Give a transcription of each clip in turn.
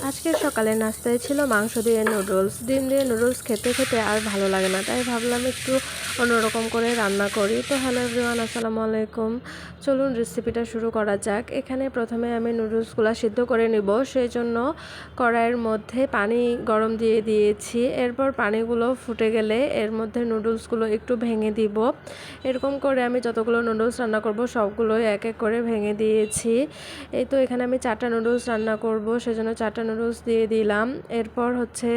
আজকের সকালে নাস্তায় ছিল মাংস দিয়ে নুডলস। ডিম দিয়ে নুডলস খেতে খেতে আর ভালো লাগে না, তাই ভাবলাম একটু অন্যরকম করে রান্না করি। তো হ্যালো এভরিওয়ান, আসসালামু আলাইকুম। চলুন রেসিপিটা শুরু করা যাক। এখানে প্রথমে আমি নুডলসগুলো সিদ্ধ করে নিব, সেই জন্য কড়াইয়ের মধ্যে পানি গরম দিয়ে দিয়েছি। এরপর পানিগুলো ফুটে গেলে এর মধ্যে নুডলসগুলো একটু ভেঙে দিব। এরকম করে আমি যতগুলো নুডলস রান্না করব সবগুলোই এক এক করে ভেঙে দিয়েছি। এই তো এখানে আমি 4টা নুডলস রান্না করব, সেজন্য 4টা নুডলস দিয়ে দিলাম। এরপর হচ্ছে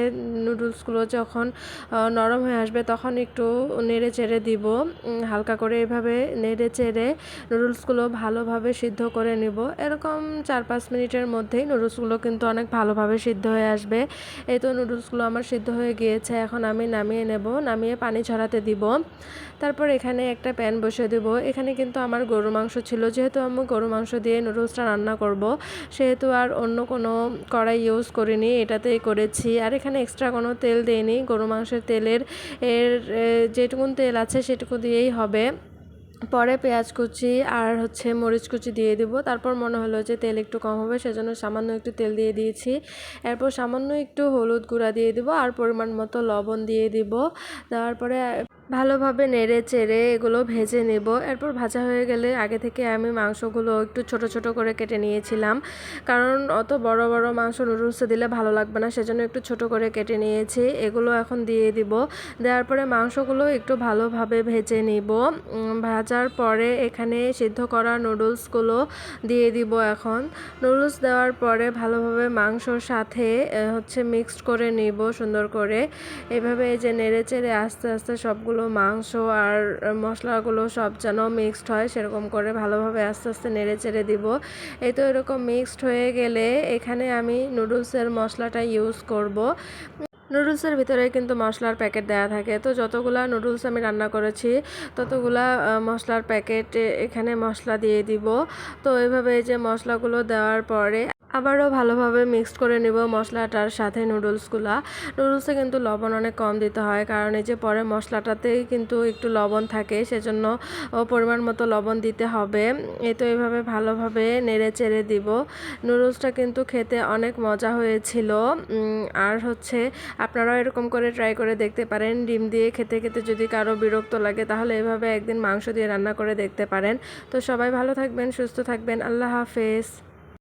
নুডলসগুলো যখন নরম হয়ে আসবে তখন একটু নেড়ে চেড়ে দিব। হালকা করে এভাবে নেড়ে চেড়ে নুডলসগুলো ভালোভাবে সিদ্ধ করে নিব। এরকম 4-5 মিনিটের মধ্যেই নুডলসগুলো কিন্তু অনেক ভালোভাবে সিদ্ধ হয়ে আসবে। এই তো নুডলসগুলো আমার সিদ্ধ হয়ে গিয়েছে, এখন আমি নামিয়ে নেব। নামিয়ে পানি ঝরাতে দিব। তারপর এখানে একটা প্যান বসিয়ে দেব। এখানে কিন্তু আমার গরু মাংস ছিল, যেহেতু আমি গরু মাংস দিয়ে নুডলসটা রান্না করব, সেহেতু আর অন্য কোনো কড়াই ইউজ করিনি, এটাতেই করেছি। আর এখানে এক্সট্রা কোনো তেল দেইনি। গরু মাংসের তেলের যেটুকুন তেল আছে সেটুকু দিয়েই হবে। পরে পেঁয়াজ কুচি আর হচ্ছে মরিচ কুচি দিয়ে দিব। তারপর মনে হলো যে তেল একটু কম হবে, সেজন্য সামান্য একটু তেল দিয়ে দিয়েছি। এরপর সামান্য একটু হলুদ গুঁড়া দিয়ে দিব আর পরিমাণ মতো লবণ দিয়ে দিব। দেওয়ার পরে ভালোভাবে নেড়ে চেড়ে এগুলো ভেজে নেব। এরপর ভাজা হয়ে গেলে আগে থেকে আমি মাংসগুলো একটু ছোট ছোট করে কেটে নিয়েছিলাম, কারণ অত বড় বড় মাংস নুডলসে দিলে ভালো লাগবে না, সেজন্য একটু ছোট করে কেটে নিয়েছি। এগুলো এখন দিয়ে দিব। দেওয়ার পরে মাংসগুলো একটু ভালোভাবে ভেজে নিব। ভাজার পরে এখানে সিদ্ধ করা নুডলসগুলো দিয়ে দিব। এখন নুডলস দেওয়ার পরে ভালোভাবে মাংসর সাথে হচ্ছে মিক্সড করে নিব সুন্দর করে। এভাবে এই যে নেড়ে চেড়ে আস্তে আস্তে সবগুলো মাংস আর মশলাগুলো সব যেন মিক্সড হয়, সেরকম করে ভালোভাবে আস্তে আস্তে নেড়ে চেড়ে দিব। এই তো এরকম মিক্সড হয়ে গেলে এখানে আমি নুডলসের মশলাটা ইউজ করব। নুডলসের ভিতরে কিন্তু মশলার প্যাকেট দেওয়া থাকে, তো যতগুলা নুডলস আমি রান্না করেছি ততগুলা মশলার প্যাকেট এখানে মশলা দিয়ে দিব। তো এইভাবে এই যে মশলাগুলো দেওয়ার পরে আবারও ভালোভাবে মিক্সড করে নিব মশলাটার সাথে নুডলসে কিন্তু লবণ অনেক কম দিতে হয়, কারণ এই যে পরে মশলাটাতেই কিন্তু একটু লবণ থাকে, সেজন্য পরিমাণ মতো লবণ দিতে হবে। এই তো এইভাবে ভালোভাবে নেড়ে চেড়ে দিব। নুডলসটা কিন্তু খেতে অনেক মজা হয়েছিল। আর হচ্ছে আপনারাও এরকম করে ট্রাই করে দেখতে পারেন। ডিম দিয়ে খেতে খেতে যদি কারো বিরক্ত লাগে তাহলে এভাবে একদিন মাংস দিয়ে রান্না করে দেখতে পারেন। তো সবাই ভালো থাকবেন, সুস্থ থাকবেন। আল্লাহ হাফেজ।